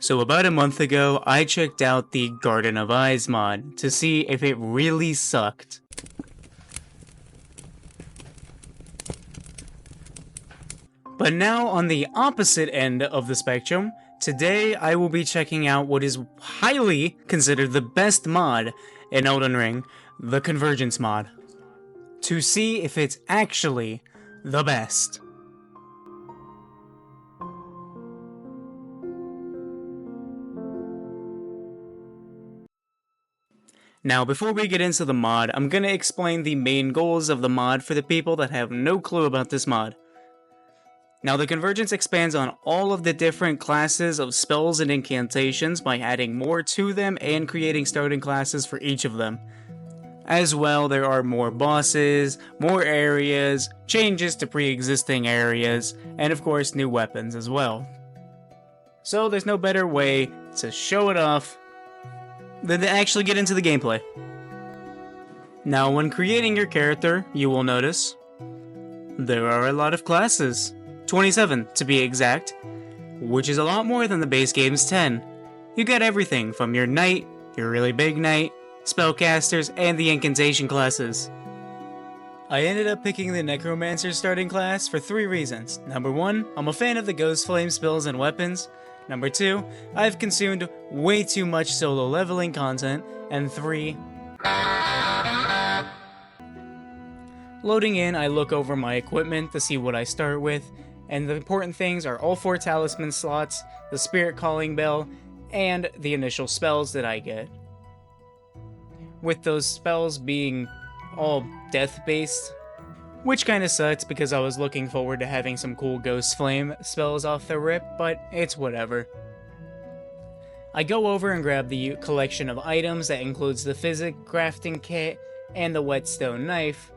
So about a month ago, I checked out the Garden of Eyes mod to see if it really sucked. But now on the opposite end of the spectrum, today I will be checking out what is highly considered the best mod in Elden Ring, the Convergence mod, to see if it's actually the best. Now, before we get into the mod, I'm gonna explain the main goals of the mod for the people that have no clue about this mod. Now, the Convergence expands on all of the different classes of spells and incantations by adding more to them and creating starting classes for each of them. As well, there are more bosses, more areas, changes to pre-existing areas, and of course new weapons as well. So there's no better way to show it off than to actually get into the gameplay. Now, when creating your character, you will notice there are a lot of classes. 27 to be exact, which is a lot more than the base game's 10. You get everything from your knight, your really big knight, spellcasters, and the incantation classes. I ended up picking the Necromancer starting class for 3 reasons. Number 1, I'm a fan of the Ghost Flame spells and weapons. Number 2, I've consumed way too much solo leveling content. And 3, loading in, I look over my equipment to see what I start with, and the important things are all 4 talisman slots, the spirit calling bell, and the initial spells that I get. With those spells being all death based, which kinda sucks because I was looking forward to having some cool Ghost Flame spells off the rip, but it's whatever. I go over and grab the collection of items that includes the physic crafting kit and the whetstone knife.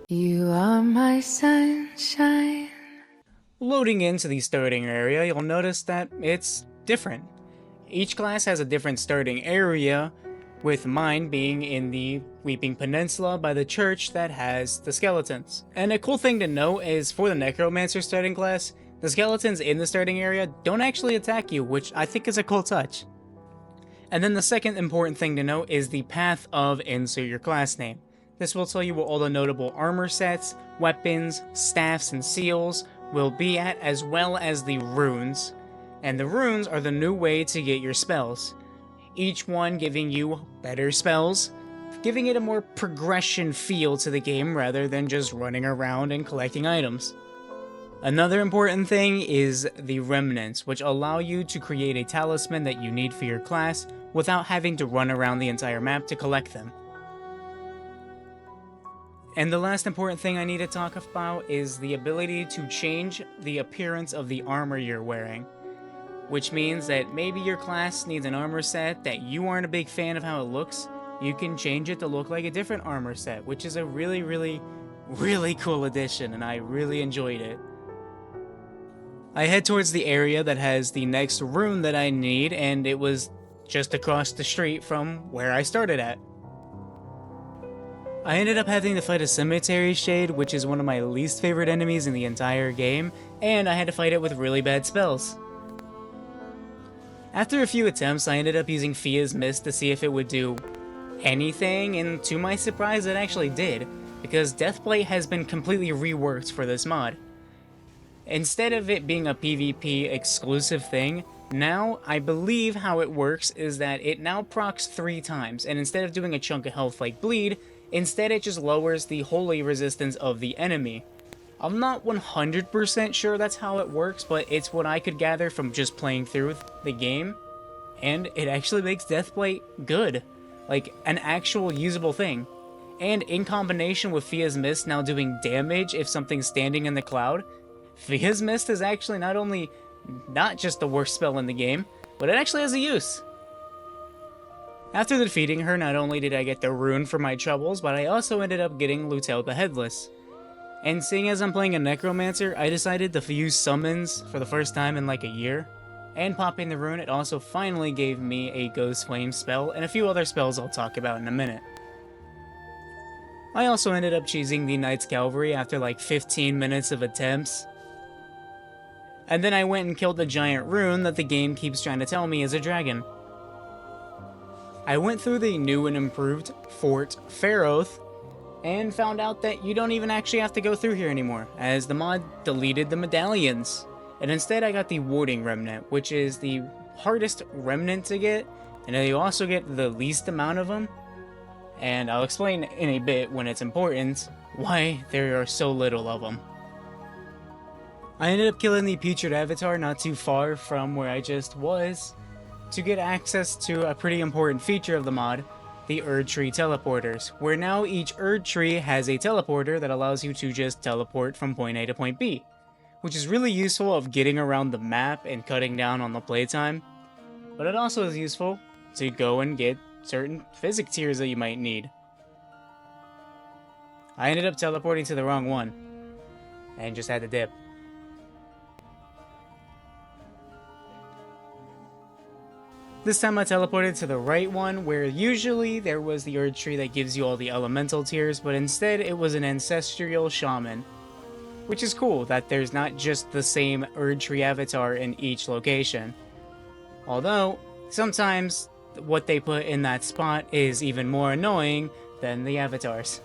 You are my sunshine. Loading into the starting area, you'll notice that it's different. Each class has a different starting area, with mine being in the Weeping Peninsula by the church that has the skeletons. And a cool thing to note is for the Necromancer starting class, the skeletons in the starting area don't actually attack you, which I think is a cool touch. And then the second important thing to note is the path of insert your class name. This will tell you where all the notable armor sets, weapons, staffs, and seals will be at, as well as the runes. And the runes are the new way to get your spells. Each one giving you better spells, giving it a more progression feel to the game rather than just running around and collecting items. Another important thing is the remnants, which allow you to create a talisman that you need for your class without having to run around the entire map to collect them. And the last important thing I need to talk about is the ability to change the appearance of the armor you're wearing. Which means that maybe your class needs an armor set that you aren't a big fan of how it looks. You can change it to look like a different armor set, which is a really cool addition, and I really enjoyed it. I head towards the area that has the next rune that I need, and it was just across the street from where I started at. I ended up having to fight a cemetery shade, which is one of my least favorite enemies in the entire game, and I had to fight it with really bad spells. After a few attempts, I ended up using Fia's Mist to see if it would do anything, and to my surprise it actually did, because Deathblight has been completely reworked for this mod. Instead of it being a PvP exclusive thing, now I believe how it works is that it now procs 3 times, and instead of doing a chunk of health like Bleed, instead it just lowers the holy resistance of the enemy. I'm not 100% sure that's how it works, but it's what I could gather from just playing through the game, and it actually makes Deathblight good. Like, an actual usable thing. And in combination with Fia's Mist now doing damage if something's standing in the cloud, Fia's Mist is actually not just the worst spell in the game, but it actually has a use. After defeating her, not only did I get the rune for my troubles, but I also ended up getting Lutel the Headless. And seeing as I'm playing a Necromancer, I decided to use summons for the first time in like a year. And popping the rune, it also finally gave me a Ghost Flame spell, and a few other spells I'll talk about in a minute. I also ended up choosing the Knight's Cavalry after like 15 minutes of attempts. And then I went and killed the giant rune that the game keeps trying to tell me is a dragon. I went through the new and improved Fort Pharaoth and found out that you don't even actually have to go through here anymore, as the mod deleted the medallions. And instead I got the warding remnant, which is the hardest remnant to get, and then you also get the least amount of them. And I'll explain in a bit, when it's important, why there are so little of them. I ended up killing the Putrid Avatar not too far from where I just was, to get access to a pretty important feature of the mod, the Erd Tree teleporters, where now each Erd Tree has a teleporter that allows you to just teleport from point A to point B, which is really useful of getting around the map and cutting down on the playtime, but it also is useful to go and get certain physic tiers that you might need. I ended up teleporting to the wrong one, and just had to dip. This time I teleported to the right one, where usually there was the Erd Tree that gives you all the elemental tiers, but instead it was an ancestral shaman. Which is cool that there's not just the same Erd Tree avatar in each location. Although, sometimes what they put in that spot is even more annoying than the avatars.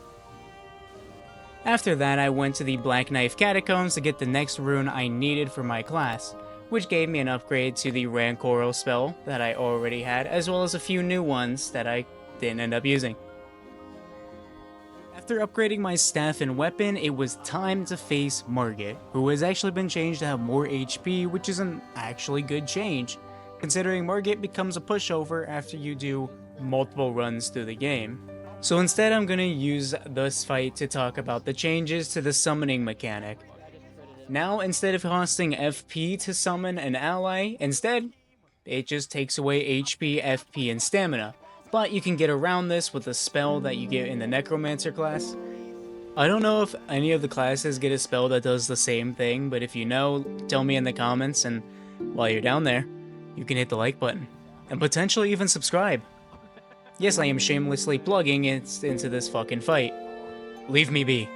After that I went to the Black Knife Catacombs to get the next rune I needed for my class, which gave me an upgrade to the Rancoro spell that I already had, as well as a few new ones that I didn't end up using. After upgrading my staff and weapon, it was time to face Margit, who has actually been changed to have more HP, which is an actually good change, considering Margit becomes a pushover after you do multiple runs through the game. So instead I'm going to use this fight to talk about the changes to the summoning mechanic. Now, instead of costing FP to summon an ally, instead, it just takes away HP, FP, and stamina. But you can get around this with a spell that you get in the Necromancer class. I don't know if any of the classes get a spell that does the same thing, but if you know, tell me in the comments, and while you're down there, you can hit the like button, and potentially even subscribe. Yes, I am shamelessly plugging into this fucking fight. Leave me be.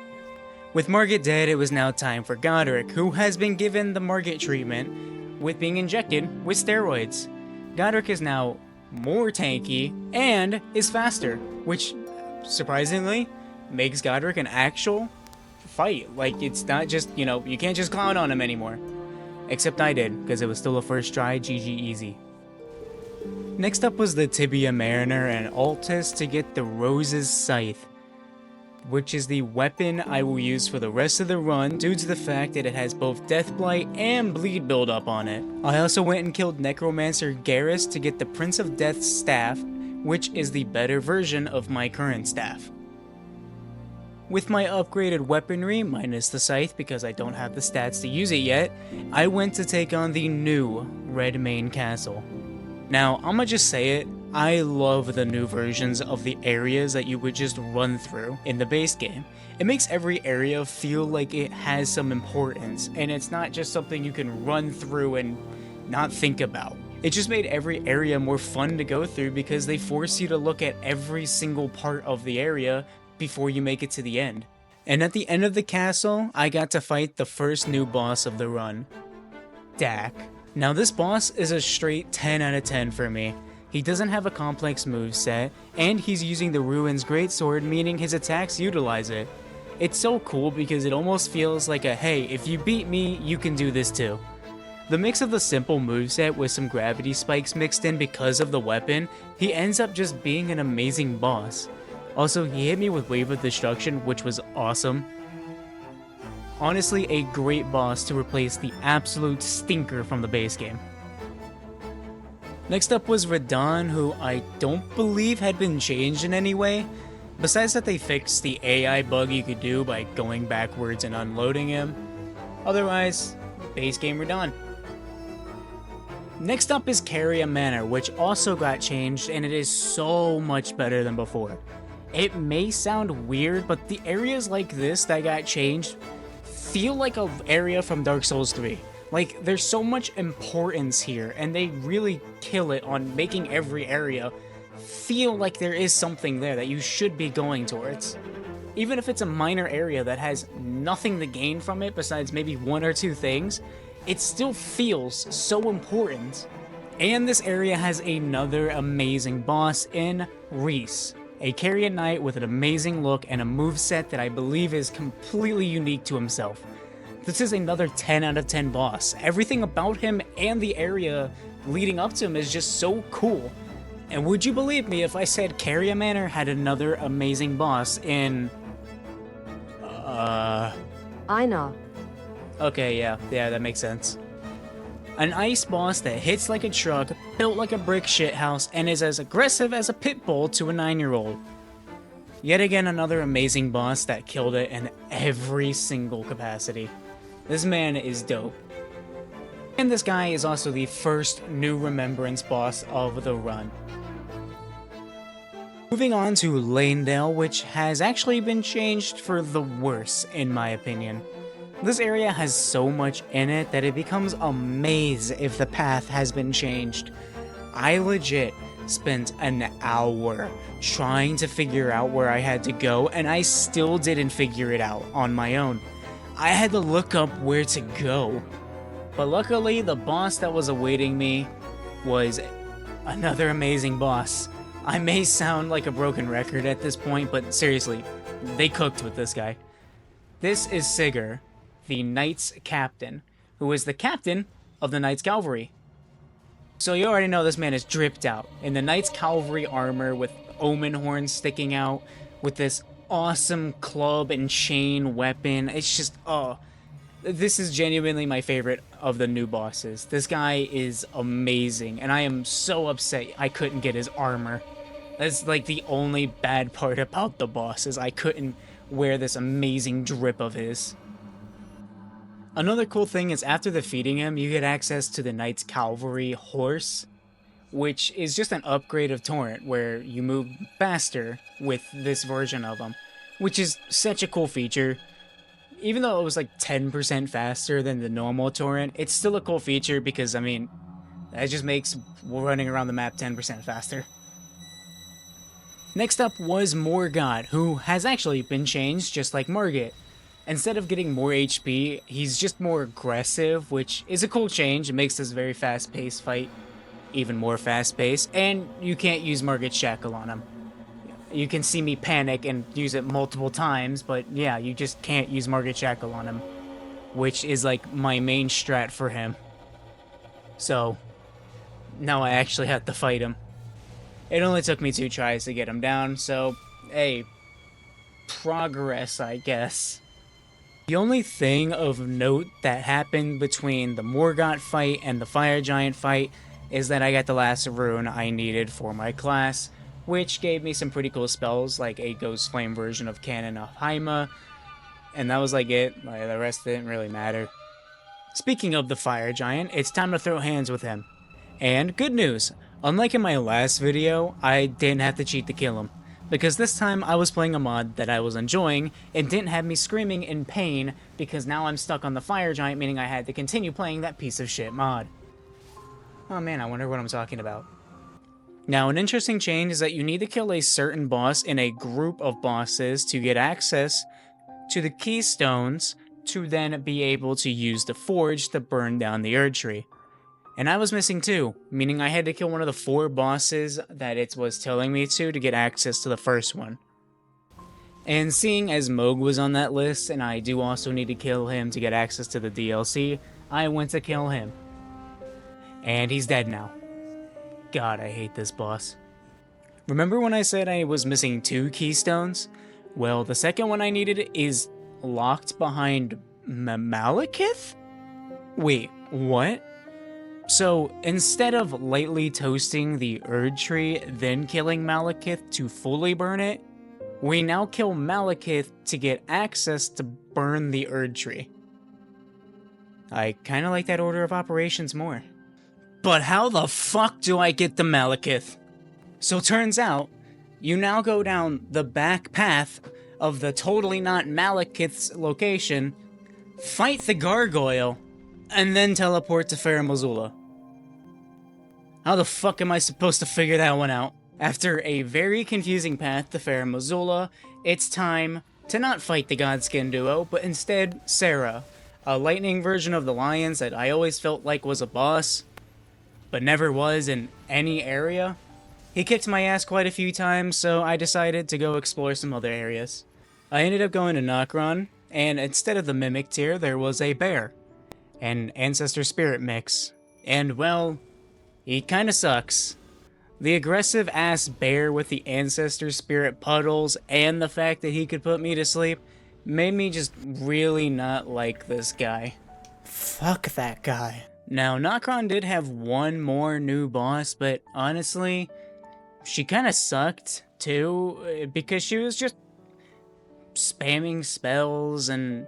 With Margit dead, it was now time for Godric, who has been given the Margit treatment with being injected with steroids. Godric is now more tanky and is faster, which surprisingly makes Godric an actual fight. Like, it's not just, you can't just clown on him anymore. Except I did, because it was still a first try, GG easy. Next up was the Tibia Mariner and Altus to get the Rose's Scythe, which is the weapon I will use for the rest of the run due to the fact that it has both Deathblight and Bleed buildup on it. I also went and killed Necromancer Garrus to get the Prince of Death's staff, which is the better version of my current staff. With my upgraded weaponry, minus the scythe because I don't have the stats to use it yet, I went to take on the new Redmane Castle. Now, I'ma just say it, I love the new versions of the areas that you would just run through in the base game. It makes every area feel like it has some importance, and it's not just something you can run through and not think about. It just made every area more fun to go through because they force you to look at every single part of the area before you make it to the end. And at the end of the castle, I got to fight the first new boss of the run, Dak. Now this boss is a straight 10 out of 10 for me. He doesn't have a complex moveset, and he's using the Ruin's Greatsword, meaning his attacks utilize it. It's so cool because it almost feels like a hey, if you beat me, you can do this too. The mix of the simple moveset with some gravity spikes mixed in because of the weapon, he ends up just being an amazing boss. Also, he hit me with Wave of Destruction, which was awesome. Honestly, a great boss to replace the absolute stinker from the base game. Next up was Radahn, who I don't believe had been changed in any way, besides that they fixed the AI bug you could do by going backwards and unloading him. Otherwise, base game Radahn. Next up is Caria Manor, which also got changed, and it is so much better than before. It may sound weird, but the areas like this that got changed feel like an area from Dark Souls 3. Like, there's so much importance here, and they really kill it on making every area feel like there is something there that you should be going towards. Even if it's a minor area that has nothing to gain from it besides maybe one or two things, it still feels so important. And this area has another amazing boss in Reese, a Carrion Knight with an amazing look and a moveset that I believe is completely unique to himself. This is another 10 out of 10 boss. Everything about him and the area leading up to him is just so cool. And would you believe me if I said Carrion Manor had another amazing boss in... I know. Okay, yeah, that makes sense. An ice boss that hits like a truck, built like a brick shithouse, and is as aggressive as a pit bull to a 9-year-old. Yet again, another amazing boss that killed it in every single capacity. This man is dope. And this guy is also the first new Remembrance boss of the run. Moving on to Lanedale, which has actually been changed for the worse, in my opinion. This area has so much in it that it becomes a maze if the path has been changed. I legit spent an hour trying to figure out where I had to go, and I still didn't figure it out on my own. I had to look up where to go. But luckily, the boss that was awaiting me was another amazing boss. I may sound like a broken record at this point, but seriously, they cooked with this guy. This is Sigurd, the Knights Captain, who is the captain of the Knights Cavalry. So you already know this man is dripped out in the Knights Cavalry armor with omen horns sticking out, with this awesome club and chain weapon. It's just, this is genuinely my favorite of the new bosses. This guy is amazing, and I am so upset I couldn't get his armor. That's like the only bad part about the boss, is I couldn't wear this amazing drip of his. Another cool thing is after defeating him, you get access to the Knights Cavalry horse, which is just an upgrade of Torrent, where you move faster with this version of him, which is such a cool feature. Even though it was like 10% faster than the normal Torrent, it's still a cool feature because, I mean, that just makes running around the map 10% faster. Next up was Morgott, who has actually been changed just like Margit. Instead of getting more HP, he's just more aggressive, which is a cool change. It makes this very fast-paced fight even more fast-paced, and you can't use Margit's Shackle on him. You can see me panic and use it multiple times, but yeah, you just can't use Margit's Shackle on him, which is like my main strat for him. So, now I actually have to fight him. It only took me 2 tries to get him down, so, hey, progress, I guess. The only thing of note that happened between the Morgott fight and the Fire Giant fight is that I got the last rune I needed for my class, which gave me some pretty cool spells, like a Ghost Flame version of Cannon of Haima, and that was like it. Like, the rest didn't really matter. Speaking of the Fire Giant, it's time to throw hands with him. And good news, unlike in my last video, I didn't have to cheat to kill him, because this time I was playing a mod that I was enjoying and didn't have me screaming in pain because now I'm stuck on the Fire Giant, meaning I had to continue playing that piece of shit mod. Oh man, I wonder what I'm talking about. Now, an interesting change is that you need to kill a certain boss in a group of bosses to get access to the keystones to then be able to use the forge to burn down the Erd Tree. And I was missing 2, meaning I had to kill one of the 4 bosses that it was telling me to get access to the first one. And seeing as Moog was on that list, and I do also need to kill him to get access to the DLC, I went to kill him. And he's dead now. God, I hate this boss. Remember when I said I was missing 2 keystones? Well, the second one I needed is locked behind Malekith? Wait, what? So, instead of lightly toasting the Erd Tree, then killing Malekith to fully burn it, we now kill Malekith to get access to burn the Erd Tree. I kinda like that order of operations more. But how the fuck do I get to Malekith? So turns out, you now go down the back path of the totally not Malekith's location, fight the gargoyle, and then teleport to Farum Azula. How the fuck am I supposed to figure that one out? After a very confusing path to Farum Azula, it's time to not fight the Godskin duo, but instead Sarah, a lightning version of the lions that I always felt like was a boss, but never was in any area. He kicked my ass quite a few times, so I decided to go explore some other areas. I ended up going to Nokron, and instead of the Mimic tier, there was a bear. An Ancestor Spirit mix. And, well, he kinda sucks. The aggressive-ass bear with the Ancestor Spirit puddles and the fact that he could put me to sleep made me just really not like this guy. Fuck that guy. Now, Nokron did have one more new boss, but honestly, she kinda sucked, too, because she was just spamming spells and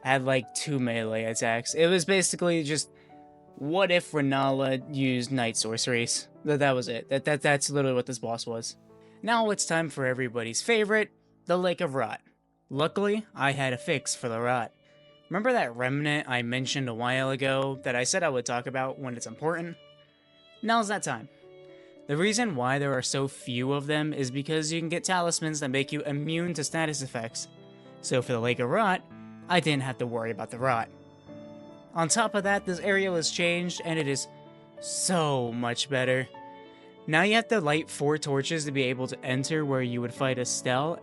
had like 2 melee attacks. It was basically just, what if Renala used night sorceries? That was it. That's literally what this boss was. Now it's time for everybody's favorite, the Lake of Rot. Luckily, I had a fix for the rot. Remember that remnant I mentioned a while ago that I said I would talk about when it's important? Now's that time. The reason why there are so few of them is because you can get talismans that make you immune to status effects. So for the Lake of Rot, I didn't have to worry about the rot. On top of that, this area was changed and it is so much better. Now you have to light 4 torches to be able to enter where you would fight Estelle,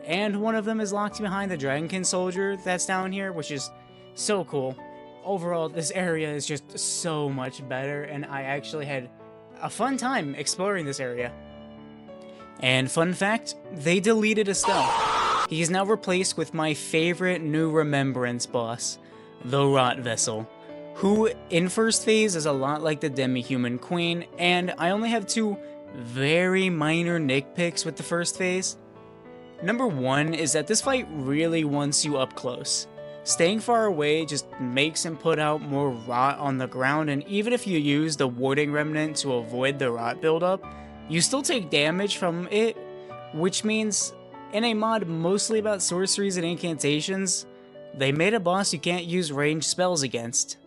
and one of them is locked behind the Dragonkin soldier that's down here, which is so cool. Overall, this area is just so much better, and I actually had a fun time exploring this area. And fun fact, they deleted Estelle. He is now replaced with my favorite new Remembrance boss, the Rot Vessel, who in first phase is a lot like the Demi-Human Queen, and I only have 2 very minor nitpicks with the first phase. Number 1 is that this fight really wants you up close. Staying far away just makes him put out more rot on the ground, and even if you use the Warding Remnant to avoid the rot buildup, you still take damage from it, which means in a mod mostly about sorceries and incantations, they made a boss you can't use ranged spells against.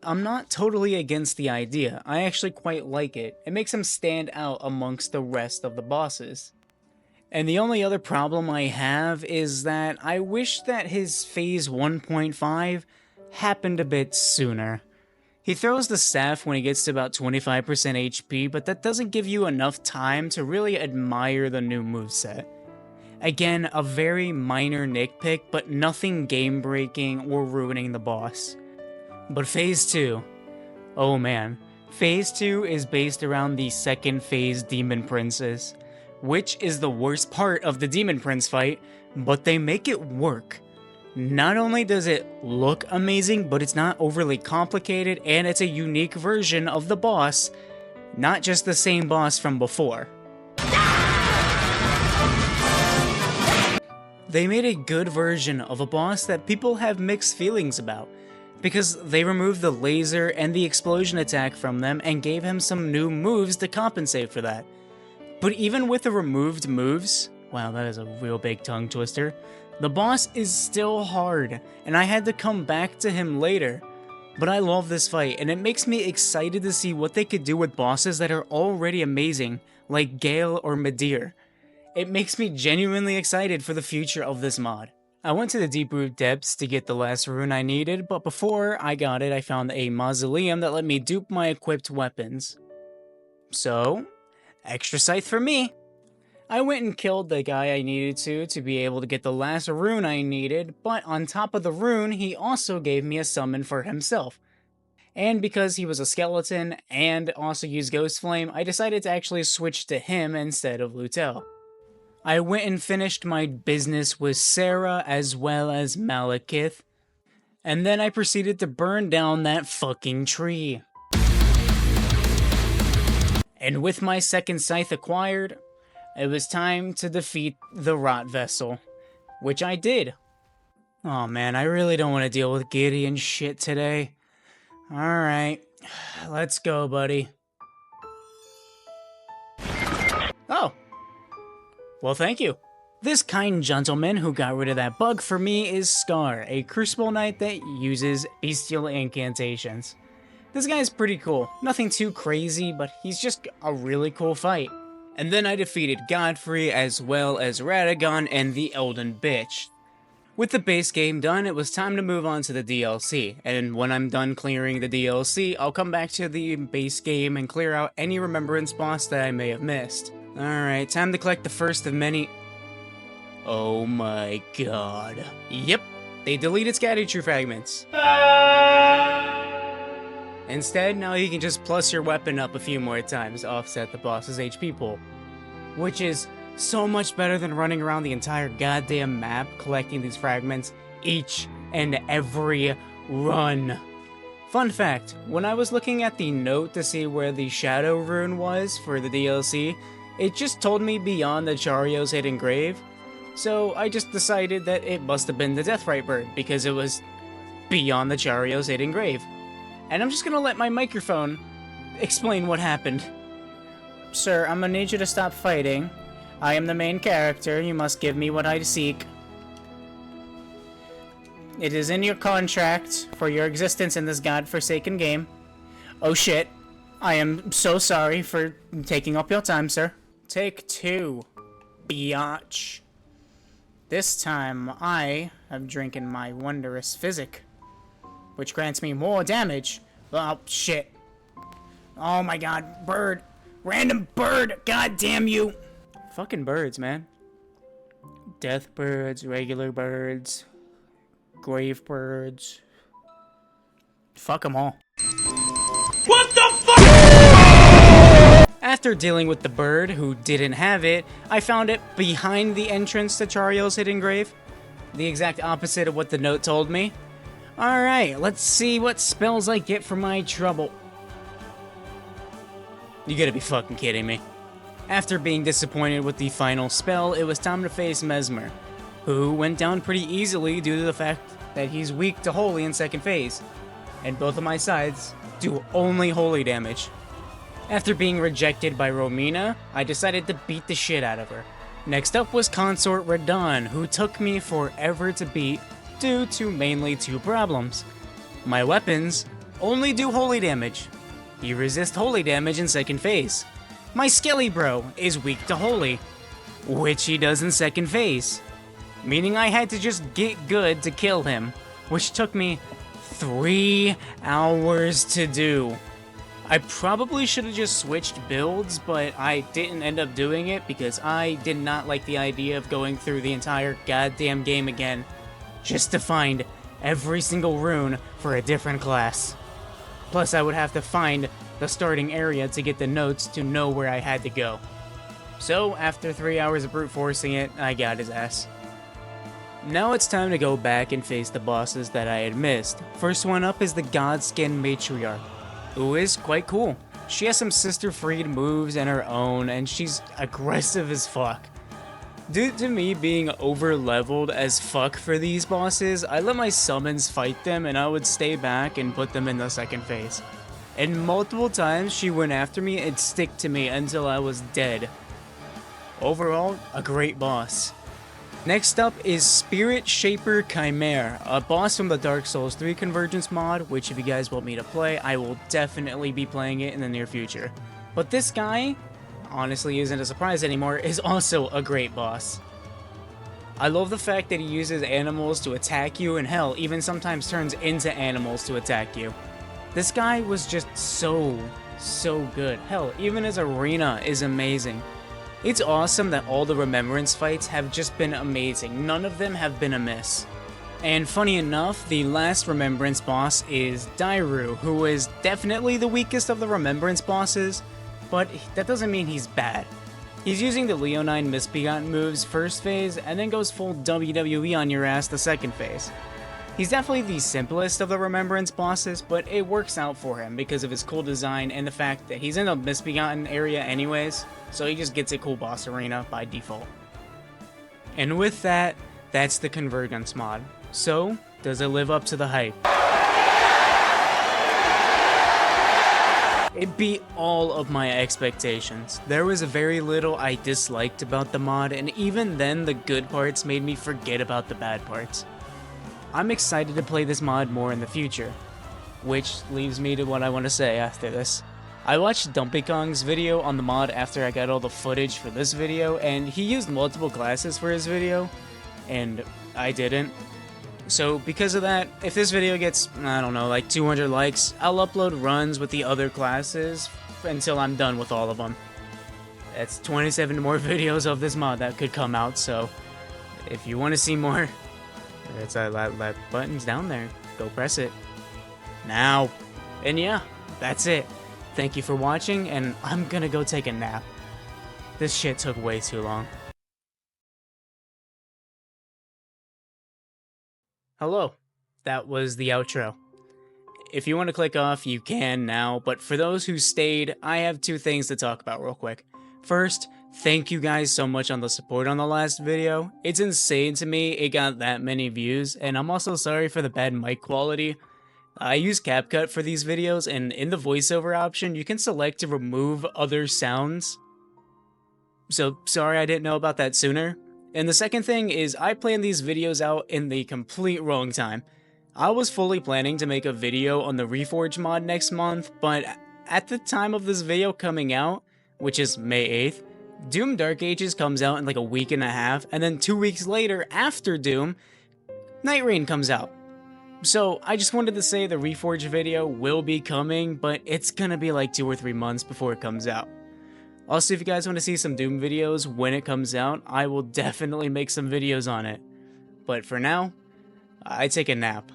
I'm not totally against the idea, I actually quite like it. It makes him stand out amongst the rest of the bosses. And the only other problem I have is that I wish that his phase 1.5 happened a bit sooner. He throws the staff when he gets to about 25% HP, but that doesn't give you enough time to really admire the new moveset. Again, a very minor nitpick, but nothing game-breaking or ruining the boss. But phase 2, oh man, phase 2 is based around the second phase Demon Princes, which is the worst part of the Demon Prince fight, but they make it work. Not only does it look amazing, but it's not overly complicated, and it's a unique version of the boss, not just the same boss from before. They made a good version of a boss that people have mixed feelings about, because they removed the laser and the explosion attack from them and gave him some new moves to compensate for that. But even with the removed moves, wow, that is a real big tongue twister, the boss is still hard, and I had to come back to him later. But I love this fight, and it makes me excited to see what they could do with bosses that are already amazing, like Gale or Medir. It makes me genuinely excited for the future of this mod. I went to the Deep Root Depths to get the last rune I needed, but before I got it, I found a mausoleum that let me dupe my equipped weapons. So, extra scythe for me! I went and killed the guy I needed to be able to get the last rune I needed, but on top of the rune, he also gave me a summon for himself. And because he was a skeleton and also used Ghost Flame, I decided to actually switch to him instead of Lutel. I went and finished my business with Sarah as well as Malekith, and then I proceeded to burn down that fucking tree. And with my second scythe acquired, it was time to defeat the Rot Vessel, which I did. Oh man, I really don't want to deal with Gideon shit today. Alright, let's go, buddy. Oh. Well, thank you. This kind gentleman who got rid of that bug for me is Scar, a Crucible Knight that uses bestial incantations. This guy's pretty cool. Nothing too crazy, but he's just a really cool fight. And then I defeated Godfrey as well as Radagon and the Elden Bitch. With the base game done, it was time to move on to the DLC, and when I'm done clearing the DLC, I'll come back to the base game and clear out any Remembrance boss that I may have missed. Alright, time to collect the first of many... Oh my god. Yep, they deleted Scatter fragments. Instead, now you can just plus your weapon up a few more times to offset the boss's HP pool. Which is so much better than running around the entire goddamn map collecting these fragments each and every run. Fun fact, when I was looking at the note to see where the shadow rune was for the DLC, it just told me beyond the Chario's hidden grave, so I just decided that it must have been the Deathrite bird because it was beyond the Chario's hidden grave. And I'm just gonna let my microphone explain what happened. Sir, I'm gonna need you to stop fighting. I am the main character. You must give me what I seek. It is in your contract for your existence in this godforsaken game. Oh shit. I am so sorry for taking up your time, sir. Take 2. Biatch. This time, I am drinking my wondrous physic, which grants me more damage. Oh, shit. Oh my god, bird. Random bird! God damn you! Fucking birds, man. Death birds, regular birds, grave birds. Fuck them all. What the fuck? After dealing with the bird, who didn't have it, I found it behind the entrance to Chario's hidden grave. The exact opposite of what the note told me. Alright, let's see what spells I get for my trouble. You gotta be fucking kidding me. After being disappointed with the final spell, it was time to face Mesmer, who went down pretty easily due to the fact that he's weak to holy in second phase, and both of my sides do only holy damage. After being rejected by Romina, I decided to beat the shit out of her. Next up was Consort Radon, who took me forever to beat due to mainly 2 problems. My weapons only do holy damage. You resist holy damage in second phase. My Skelly Bro is weak to holy, which he does in second phase. Meaning I had to just get good to kill him, which took me 3 hours to do. I probably should have just switched builds, but I didn't end up doing it because I did not like the idea of going through the entire goddamn game again, just to find every single rune for a different class. Plus I would have to find the starting area to get the notes to know where I had to go. So after 3 hours of brute forcing it, I got his ass. Now it's time to go back and face the bosses that I had missed. First one up is the Godskin Matriarch, who is quite cool. She has some Sister Freed moves and her own, and she's aggressive as fuck. Due to me being over-leveled as fuck for these bosses, I let my summons fight them and I would stay back and put them in the second phase. And multiple times she went after me and stick to me until I was dead. Overall, a great boss. Next up is Spirit Shaper Chimera, a boss from the Dark Souls 3 Convergence mod, which if you guys want me to play, I will definitely be playing it in the near future. But this guy, honestly isn't a surprise anymore, is also a great boss. I love the fact that he uses animals to attack you, and hell, even sometimes turns into animals to attack you. This guy was just so good. Hell, even his arena is amazing. It's awesome that all the Remembrance fights have just been amazing. None of them have been a miss. And funny enough, the last Remembrance boss is Dairu, who is definitely the weakest of the Remembrance bosses, but that doesn't mean he's bad. He's using the Leonine Misbegotten moves first phase, and then goes full WWE on your ass the second phase. He's definitely the simplest of the Remembrance bosses, but it works out for him because of his cool design and the fact that he's in the Misbegotten area anyways, so he just gets a cool boss arena by default. And with that, that's the Convergence mod. So, does it live up to the hype? It beat all of my expectations. There was very little I disliked about the mod, and even then the good parts made me forget about the bad parts. I'm excited to play this mod more in the future, which leaves me to what I want to say after this. I watched Dumpy Kong's video on the mod after I got all the footage for this video, and he used multiple classes for his video, and I didn't. So because of that, if this video gets, I don't know, like 200 likes, I'll upload runs with the other classes until I'm done with all of them. That's 27 more videos of this mod that could come out, so if you want to see more, it's that button's down there. Go press it. Now. And yeah, that's it. Thank you for watching, and I'm gonna go take a nap. This shit took way too long. Hello. That was the outro. If you want to click off, you can now, but for those who stayed, I have two things to talk about real quick. First, thank you guys so much on the support on the last video. It's insane to me it got that many views, and I'm also sorry for the bad mic quality. I use CapCut for these videos, and in the voiceover option, you can select to remove other sounds. So sorry I didn't know about that sooner. And the second thing is I planned these videos out in the complete wrong time. I was fully planning to make a video on the Reforge mod next month, but at the time of this video coming out, which is May 8th, Doom Dark Ages comes out in like a week and a half, and then 2 weeks later, after Doom, Night Rain comes out. So I just wanted to say the Reforge video will be coming, but it's gonna be like 2 or 3 months before it comes out. Also, if you guys want to see some Doom videos when it comes out, I will definitely make some videos on it. But for now, I take a nap.